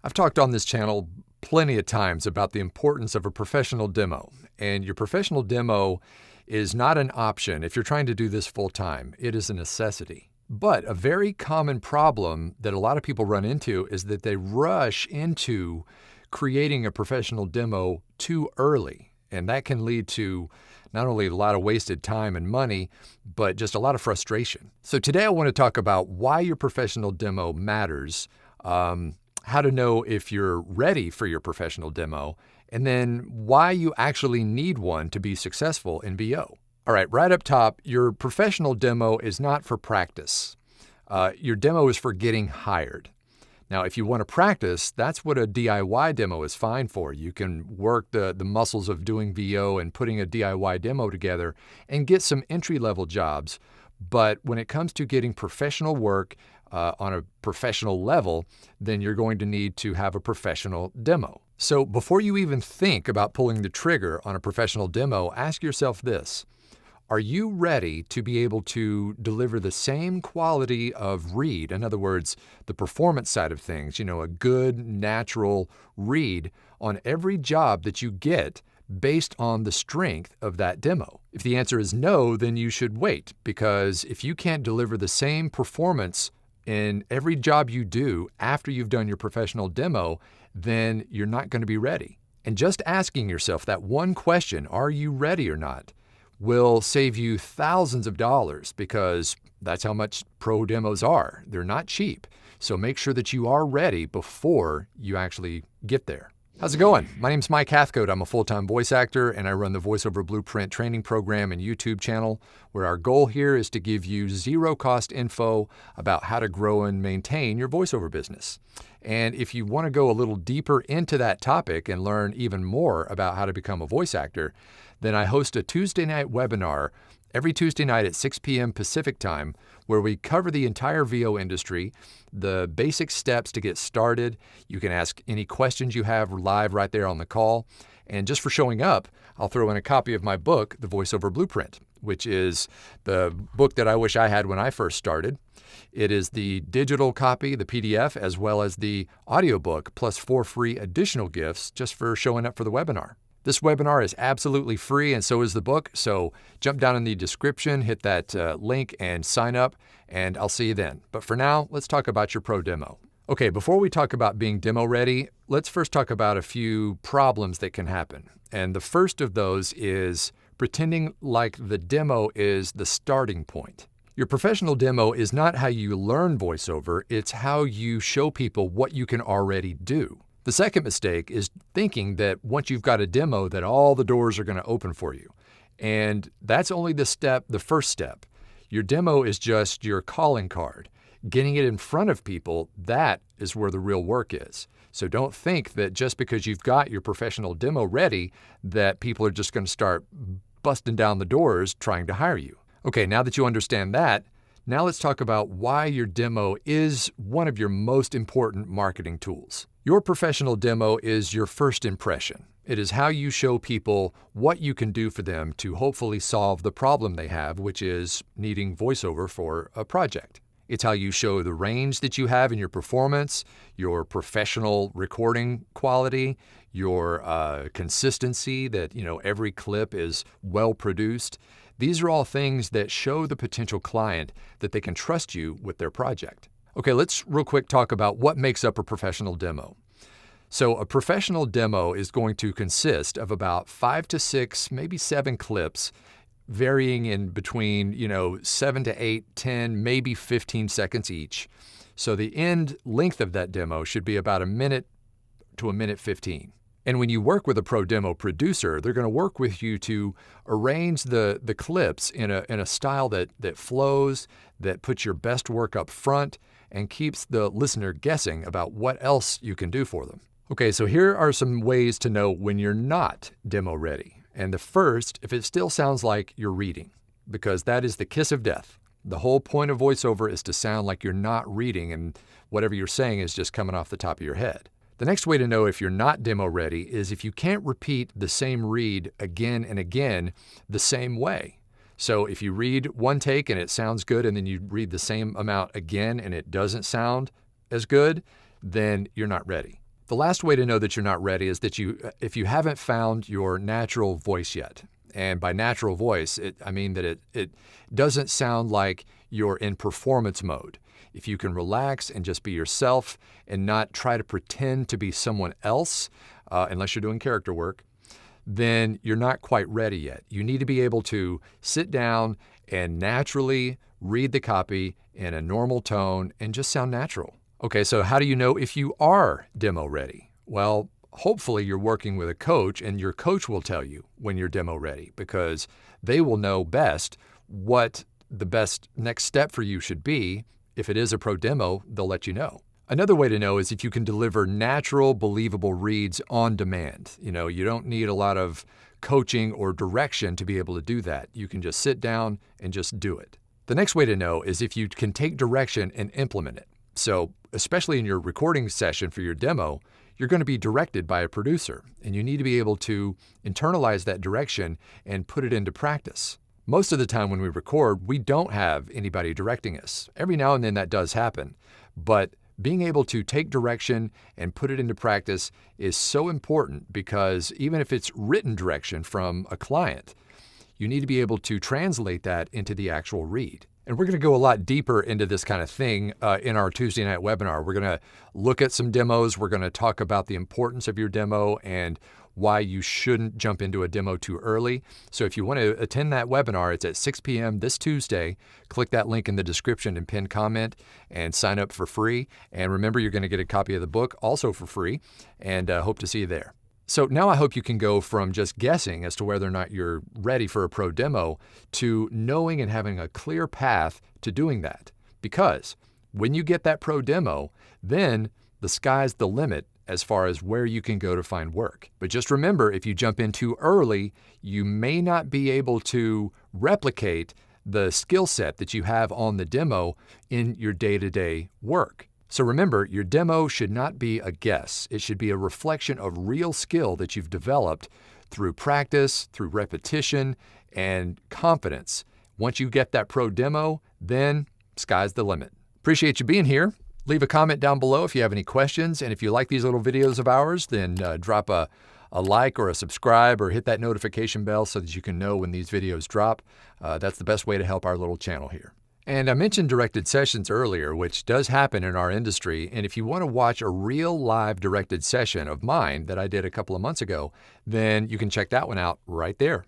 I've talked on this channel plenty of times about the importance of a professional demo, and your professional demo is not an option if you're trying to do this full time. It is a necessity. But a very common problem that a lot of people run into is that they rush into creating a professional demo too early, and that can lead to not only a lot of wasted time and money, but just a lot of frustration. So today I want to talk about why your professional demo matters, how to know if you're ready for your professional demo, and then why you actually need one to be successful in VO. All right, right up top, your professional demo is not for practice. Your demo is for getting hired. Now, if you want to practice, that's what a DIY demo is fine for. You can work the muscles of doing VO and putting a DIY demo together and get some entry-level jobs. But when it comes to getting professional work on a professional level, then you're going to need to have a professional demo. So before you even think about pulling the trigger on a professional demo, ask yourself this. Are you ready to be able to deliver the same quality of read? In other words, the performance side of things, a good, natural read on every job that you get based on the strength of that demo? If the answer is no, then you should wait, because if you can't deliver the same performance in every job you do after you've done your professional demo, then you're not going to be ready. And just asking yourself that one question, are you ready or not, will save you thousands of dollars, because that's how much pro demos are. They're not cheap. So make sure that you are ready before you actually get there. How's it going? My name's Mike Hathcote. I'm a full-time voice actor, and I run the Voiceover Blueprint training program and YouTube channel, where our goal here is to give you zero-cost info about how to grow and maintain your voiceover business. And if you want to go a little deeper into that topic and learn even more about how to become a voice actor, then I host a Tuesday night webinar every Tuesday night at 6 p.m. Pacific time, where we cover the entire VO industry, the basic steps to get started. You can ask any questions you have live right there on the call. And just for showing up, I'll throw in a copy of my book, The Voiceover Blueprint, which is the book that I wish I had when I first started. It is the digital copy, the PDF, as well as the audiobook, plus 4 free additional gifts just for showing up for the webinar. This webinar is absolutely free, and so is the book. So jump down in the description, hit that link, and sign up, and I'll see you then. But for now, let's talk about your pro demo. Okay, before we talk about being demo ready, let's first talk about a few problems that can happen. And the first of those is pretending like the demo is the starting point. Your professional demo is not how you learn voiceover, it's how you show people what you can already do. The second mistake is thinking that once you've got a demo that all the doors are going to open for you. And that's only the first step. Your demo is just your calling card. Getting it in front of people, that is where the real work is. So don't think that just because you've got your professional demo ready, that people are just going to start busting down the doors trying to hire you. Okay, now that you understand that, now let's talk about why your demo is one of your most important marketing tools. Your professional demo is your first impression. It is how you show people what you can do for them to hopefully solve the problem they have, which is needing voiceover for a project. It's how you show the range that you have in your performance, your professional recording quality, your consistency, that every clip is well produced. These are all things that show the potential client that they can trust you with their project. Okay, let's real quick talk about what makes up a professional demo. So a professional demo is going to consist of about 5 to 6, maybe 7 clips, varying in between 7 to 8, 10, maybe 15 seconds each. So the end length of that demo should be about a minute to a minute 15. And when you work with a pro demo producer, they're going to work with you to arrange the clips in a style that flows, that puts your best work up front, and keeps the listener guessing about what else you can do for them. Okay, so here are some ways to know when you're not demo ready. And the first, if it still sounds like you're reading, because that is the kiss of death. The whole point of voiceover is to sound like you're not reading and whatever you're saying is just coming off the top of your head. The next way to know if you're not demo ready is if you can't repeat the same read again and again the same way. So if you read one take and it sounds good, and then you read the same amount again and it doesn't sound as good, then you're not ready. The last way to know that you're not ready is that if you haven't found your natural voice yet. And by natural voice, I mean that it doesn't sound like you're in performance mode. If you can relax and just be yourself and not try to pretend to be someone else, unless you're doing character work, then you're not quite ready yet. You need to be able to sit down and naturally read the copy in a normal tone and just sound natural. Okay, so how do you know if you are demo ready? Well, hopefully you're working with a coach, and your coach will tell you when you're demo ready, because they will know best what the best next step for you should be. If it is a pro demo, they'll let you know. Another way to know is if you can deliver natural, believable reads on demand. You don't need a lot of coaching or direction to be able to do that. You can just sit down and just do it. The next way to know is if you can take direction and implement it. So, especially in your recording session for your demo, you're going to be directed by a producer, and you need to be able to internalize that direction and put it into practice. Most of the time when we record, we don't have anybody directing us. Every now and then that does happen, but being able to take direction and put it into practice is so important, because even if it's written direction from a client, you need to be able to translate that into the actual read. And we're going to go a lot deeper into this kind of thing in our Tuesday night webinar. We're going to look at some demos. We're going to talk about the importance of your demo and why you shouldn't jump into a demo too early. So if you want to attend that webinar, it's at 6 p.m. this Tuesday. Click that link in the description and pinned comment and sign up for free. And remember, you're going to get a copy of the book also for free, and hope to see you there. So now I hope you can go from just guessing as to whether or not you're ready for a pro demo to knowing and having a clear path to doing that. Because when you get that pro demo, then the sky's the limit as far as where you can go to find work. But just remember, if you jump in too early, you may not be able to replicate the skill set that you have on the demo in your day-to-day work. So remember, your demo should not be a guess. It should be a reflection of real skill that you've developed through practice, through repetition, and confidence. Once you get that pro demo, then sky's the limit. Appreciate you being here. Leave a comment down below if you have any questions. And if you like these little videos of ours, then drop a like or a subscribe, or hit that notification bell so that you can know when these videos drop. That's the best way to help our little channel here. And I mentioned directed sessions earlier, which does happen in our industry. And if you want to watch a real live directed session of mine that I did a couple of months ago, then you can check that one out right there.